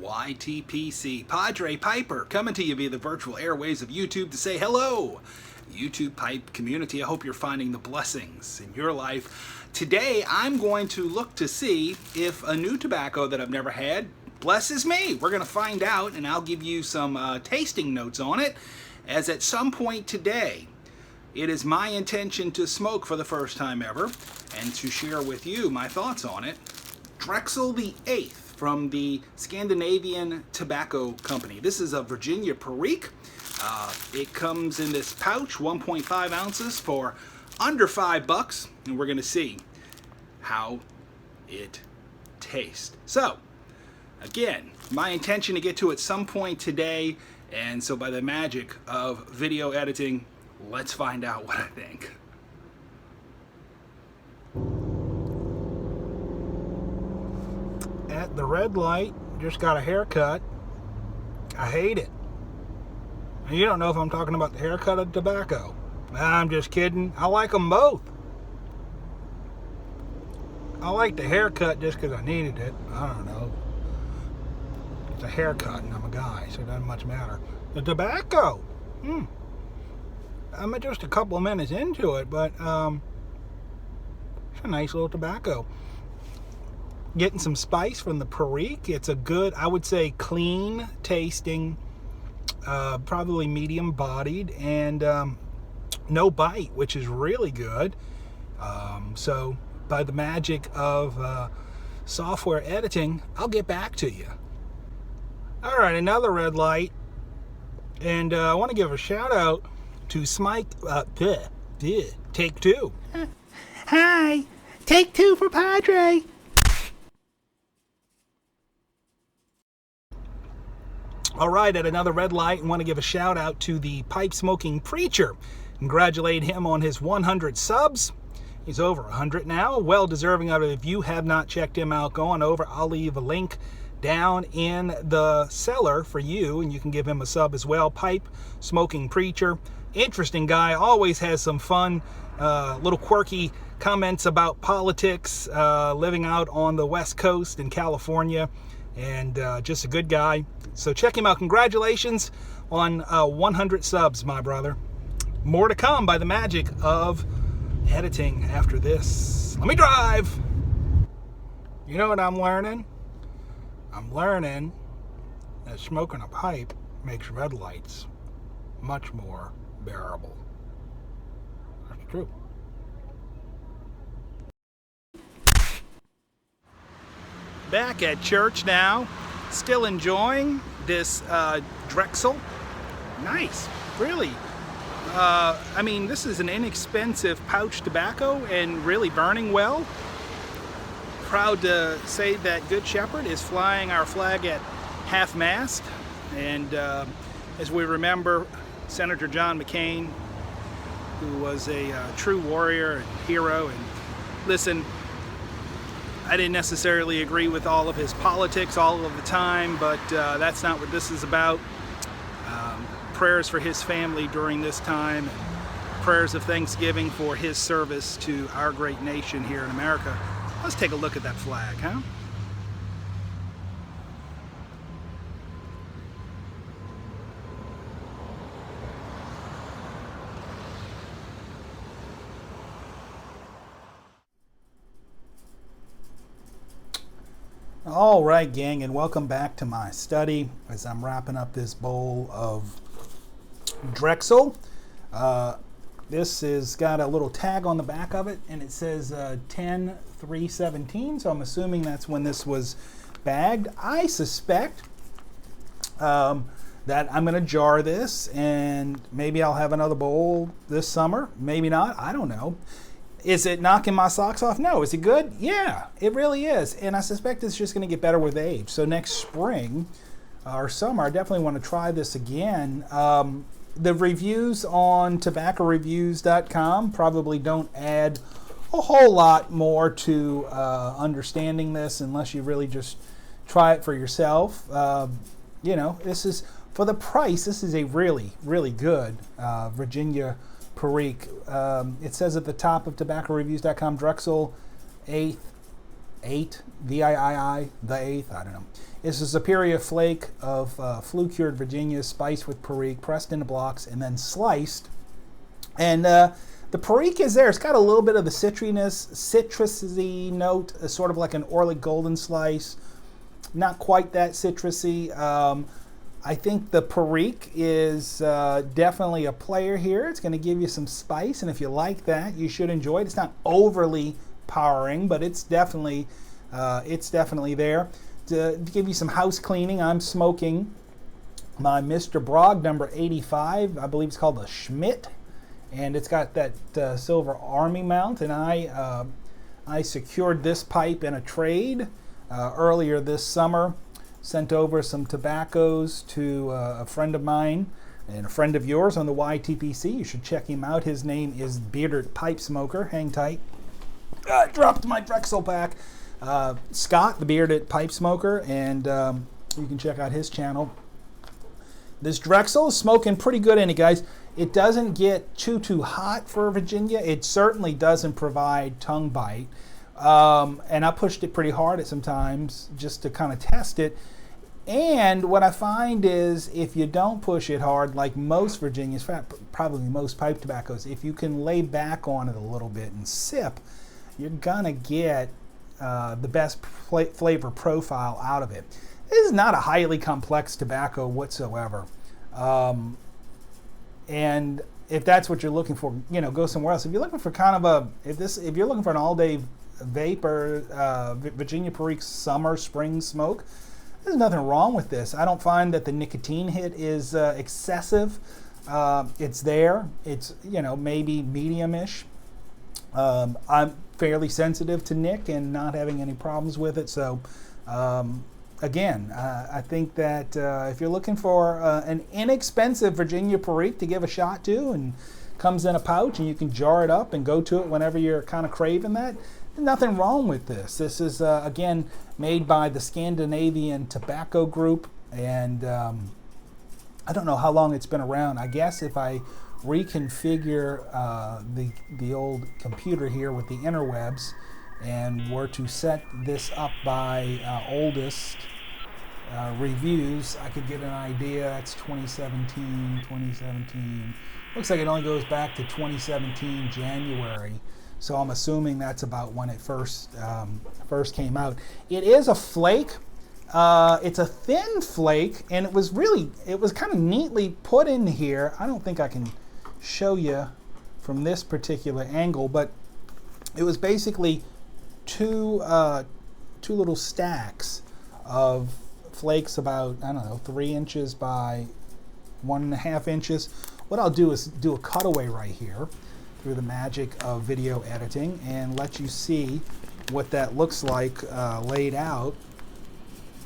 YTPC. Padre Piper coming to you via the virtual airways of YouTube to say hello. YouTube Pipe community, I hope you're finding the blessings in your life. Today I'm going to look to see if a new tobacco that I've never had blesses me. We're going to find out, and I'll give you some tasting notes on it, as at some point today it is my intention to smoke for the first time ever and to share with you my thoughts on it. Drexel VIII from the Scandinavian Tobacco Company. This is a Virginia Perique. It comes in this pouch, 1.5 ounces for under $5, and we're going to see how it tastes. So, again, my intention to get to it some point today, and so by the magic of video editing, let's find out what I think. At the red light, just got a haircut. I hate it. And you don't know if I'm talking about the haircut or the tobacco. I'm just kidding. I like them both. I like the haircut just because I needed it. I don't know. It's a haircut and I'm a guy, so it doesn't much matter. The tobacco. I'm just a couple of minutes into it, but it's a nice little tobacco. Getting some spice from the Perique. It's a good, I would say, clean tasting, probably medium bodied, and no bite, which is really good. So by the magic of software editing, I'll get back to you. All right, another red light, and I want to give a shout out to Smike. Take two. Hi, take two for Padre. All right, at another red light, I want to give a shout out to the pipe smoking preacher. Congratulate him on his 100 subs. He's over 100 now, well deserving of it. If you have not checked him out, go on over. I'll leave a link down in the cellar for you, and you can give him a sub as well. Pipe smoking preacher, interesting guy, always has some fun, little quirky comments about politics, living out on the West Coast in California, and just a good guy. So check him out. Congratulations on 100 subs, my brother. More to come by the magic of editing after this. Let me drive. You know what I'm learning? I'm learning that smoking a pipe makes red lights much more bearable. That's true. Back at church now, still enjoying this Drexel. Nice, really. I mean, this is an inexpensive pouch tobacco and really burning well. Proud to say that Good Shepherd is flying our flag at half-mast, and as we remember, Senator John McCain, who was a true warrior and hero. And listen, I didn't necessarily agree with all of his politics all of the time, but that's not what this is about. Prayers for his family during this time, and prayers of thanksgiving for his service to our great nation here in America. Let's take a look at that flag, huh? All right, gang, and welcome back to my study as I'm wrapping up this bowl of Drexel. This has got a little tag on the back of it, and it says 10-3-17, so I'm assuming that's when this was bagged. I suspect that I'm going to jar this, and maybe I'll have another bowl this summer. Maybe not. I don't know. Is it knocking my socks off? No. Is it good? Yeah, it really is. And I suspect it's just going to get better with age. So next spring or summer, I definitely want to try this again. The reviews on tobaccoreviews.com probably don't add a whole lot more to understanding this unless you really just try it for yourself. You know, this is, for the price, this is a really, really good Virginia Perique. It says at the top of tobaccoreviews.com, Drexel VIII, VIII, the 8th, I don't know. It's a superior flake of flue-cured Virginia, spiced with Perique, pressed into blocks, and then sliced. And the Perique is there. It's got a little bit of the citrusy note, sort of like an Orlik Golden Slice. Not quite that citrusy. I think the Perique is definitely a player here. It's going to give you some spice, and if you like that, you should enjoy it. It's not overly powering, but it's definitely there. To give you some house cleaning, I'm smoking my Mr.Brog number 85. I believe it's called a Schmidt, and it's got that silver army mount. And I secured this pipe in a trade earlier this summer. Sent over some tobaccos to a friend of mine and a friend of yours on the YTPC. You should check him out. His name is Bearded Pipe Smoker. Hang tight. Dropped my Drexel pack. Scott, the Bearded Pipe Smoker, and you can check out his channel. This Drexel is smoking pretty good in it, guys. It doesn't get too hot for Virginia. It certainly doesn't provide tongue bite. And I pushed it pretty hard at some times just to kind of test it. And what I find is if you don't push it hard, like most Virginias, probably most pipe tobaccos, if you can lay back on it a little bit and sip, you're going to get the best flavor profile out of it. This is not a highly complex tobacco whatsoever. And if that's what you're looking for, go somewhere else. If you're looking for kind of if you're looking for an all-day vape or Virginia Perique summer spring smoke, there's nothing wrong with this. I don't find that the nicotine hit is excessive. It's there. It's maybe medium-ish. I'm fairly sensitive to nic and not having any problems with it. So again, I think that if you're looking for an inexpensive Virginia Perique to give a shot to, and comes in a pouch and you can jar it up and go to it whenever you're kind of craving that, nothing wrong with this. This is, again, made by the Scandinavian Tobacco Group, and I don't know how long it's been around. I guess if I reconfigure the old computer here with the interwebs and were to set this up by oldest reviews, I could get an idea. That's 2017. Looks like it only goes back to 2017 January. So I'm assuming that's about when it first came out. It is a flake. It's a thin flake, and it was kind of neatly put in here. I don't think I can show you from this particular angle, but it was basically two little stacks of flakes about, I don't know, 3 inches by 1.5 inches. What I'll do is do a cutaway right here through the magic of video editing and let you see what that looks like laid out.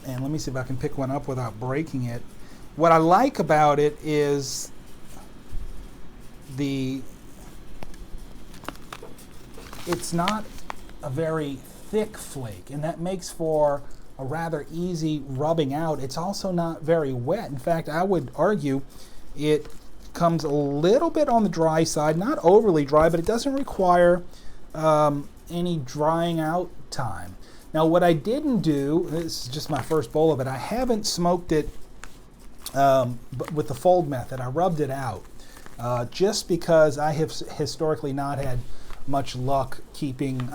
And let me see if I can pick one up without breaking it. What I like about it is it's not a very thick flake, and that makes for a rather easy rubbing out. It's also not very wet. In fact, I would argue it comes a little bit on the dry side, not overly dry, but it doesn't require any drying out time. Now, what I didn't do, this is just my first bowl of it, I haven't smoked it with the fold method. I rubbed it out just because I have historically not had much luck keeping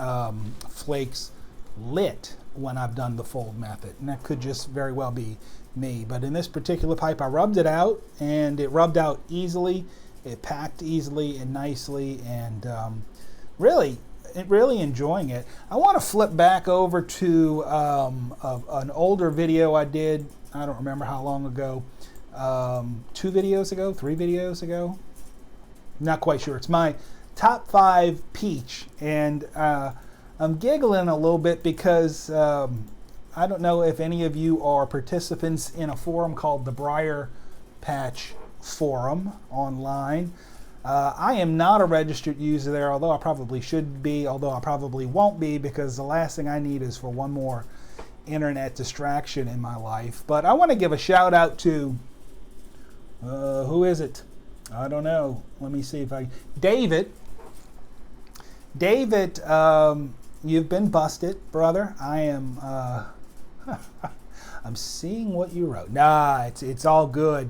flakes lit when I've done the fold method, and that could just very well be me. But in this particular pipe, I rubbed it out, and it rubbed out easily. It packed easily and nicely, and really enjoying it. I want to flip back over to an older video I did. I don't remember how long ago. 2 videos ago, 3 videos ago. Not quite sure. It's my top 5 peach, and I'm giggling a little bit because I don't know if any of you are participants in a forum called the Briar Patch Forum online. I am not a registered user there, although I probably should be, although I probably won't be, because the last thing I need is for one more internet distraction in my life. But I want to give a shout out to, who is it? I don't know. Let me see if I... David, you've been busted, brother. I am I'm seeing what you wrote. Nah, it's all good.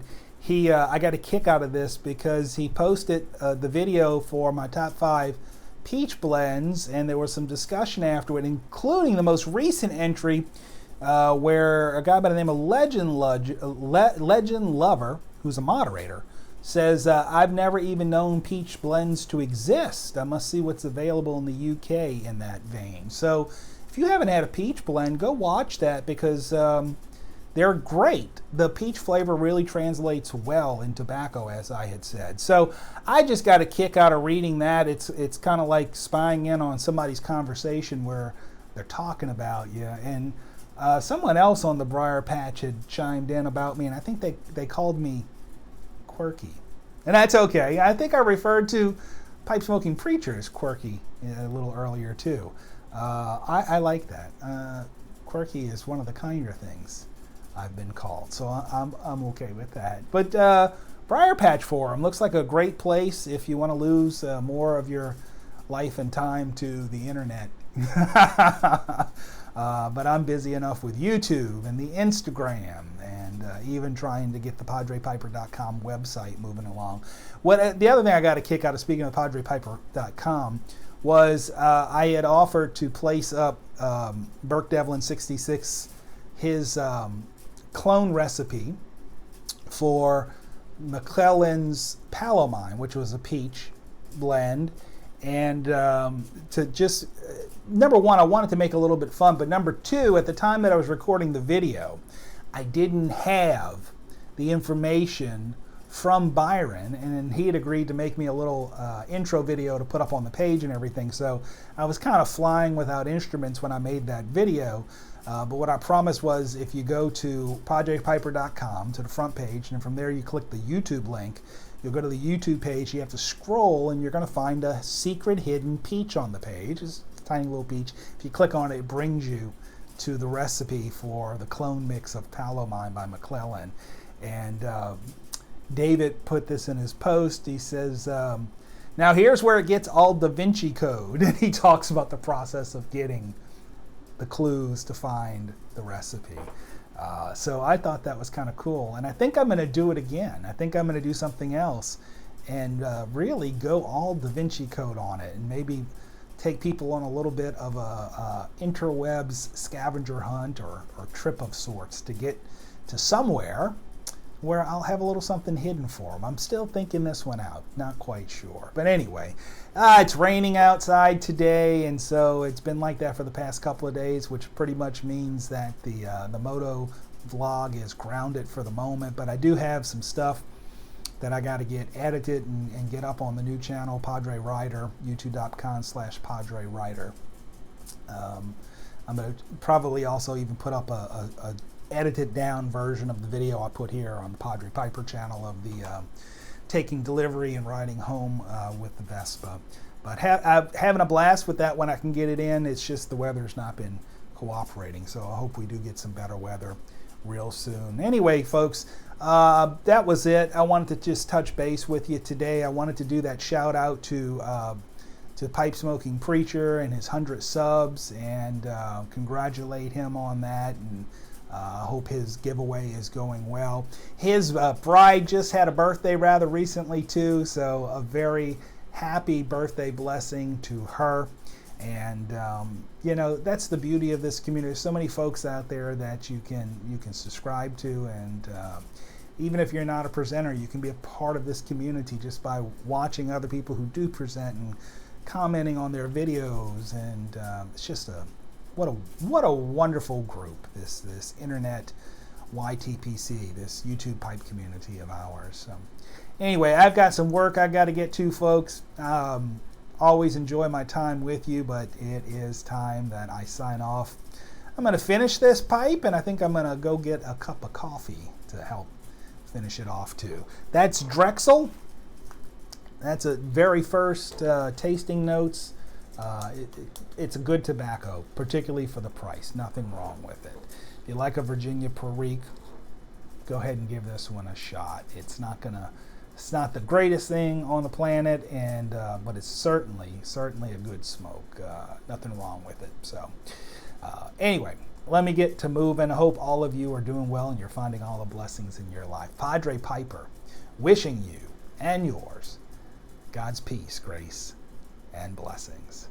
I got a kick out of this because he posted the video for my top 5 peach blends, and there was some discussion afterward, including the most recent entry where a guy by the name of Legend Lover, who's a moderator, says, I've never even known peach blends to exist. I must see what's available in the UK in that vein. So if you haven't had a peach blend, go watch that because they're great. The peach flavor really translates well in tobacco, as I had said. So I just got a kick out of reading that. It's kind of like spying in on somebody's conversation where they're talking about you. And someone else on the Briar Patch had chimed in about me, and I think they called me quirky. And that's okay. I think I referred to pipe smoking preacher as quirky a little earlier too. I like that. Quirky is one of the kinder things I've been called, so I'm okay with that. But Briar Patch Forum looks like a great place if you want to lose more of your life and time to the internet. But I'm busy enough with YouTube and the Instagram and even trying to get the PadrePiper.com website moving along. The other thing I got a kick out of, speaking of PadrePiper.com, was I had offered to place up Burke Devlin 66, his clone recipe for McClellan's Palomine, which was a peach blend. And to just, number one, I wanted to make it a little bit fun, but number two, at the time that I was recording the video, I didn't have the information from Byron, and he had agreed to make me a little intro video to put up on the page and everything. So I was kind of flying without instruments when I made that video. But what I promised was, if you go to PadrePiper.com to the front page, and from there you click the YouTube link, you'll go to the YouTube page. You have to scroll, and you're going to find a secret hidden peach on the page. It's a tiny little peach. If you click on it, it brings you to the recipe for the clone mix of Palomine by McClellan. And David put this in his post. He says, now here's where it gets all Da Vinci Code. And he talks about the process of getting the clues to find the recipe. So I thought that was kind of cool. And I think I'm going to do it again. I think I'm going to do something else and really go all Da Vinci Code on it, and maybe take people on a little bit of a interwebs scavenger hunt or trip of sorts to get to somewhere where I'll have a little something hidden for them. I'm still thinking this one out, not quite sure. But anyway, it's raining outside today, and so it's been like that for the past couple of days, which pretty much means that the moto vlog is grounded for the moment. But I do have some stuff that I got to get edited and get up on the new channel, Padre Rider, youtube.com/Padre Rider. I'm going to probably also even put up a edited down version of the video I put here on the Padre Piper channel of the taking delivery and riding home with the Vespa. But I'm having a blast with that when I can get it in. It's just the weather's not been cooperating, so I hope we do get some better weather real soon. Anyway, folks, that was it. I wanted to just touch base with you today. I wanted to do that shout out to Pipe Smoking Preacher and his 100 subs, and congratulate him on that, and I hope his giveaway is going well. His bride just had a birthday rather recently too, so a very happy birthday blessing to her. And you know, that's the beauty of this community. There's so many folks out there that you can subscribe to, and even if you're not a presenter, you can be a part of this community just by watching other people who do present and commenting on their videos. And it's just what a wonderful group, this internet YTPC, this YouTube pipe community of ours. So anyway, I've got some work I got to get to, folks. Always enjoy my time with you, but it is time that I sign off. I'm going to finish this pipe, and I think I'm going to go get a cup of coffee to help finish it off too. That's Drexel. That's a very first tasting notes. It's a good tobacco, particularly for the price. Nothing wrong with it. If you like a Virginia Perique, go ahead and give this one a shot. It's not the greatest thing on the planet, and but it's certainly a good smoke. Nothing wrong with it. So anyway, let me get to moving. I hope all of you are doing well and you're finding all the blessings in your life. Padre Piper, wishing you and yours God's peace, grace, and blessings.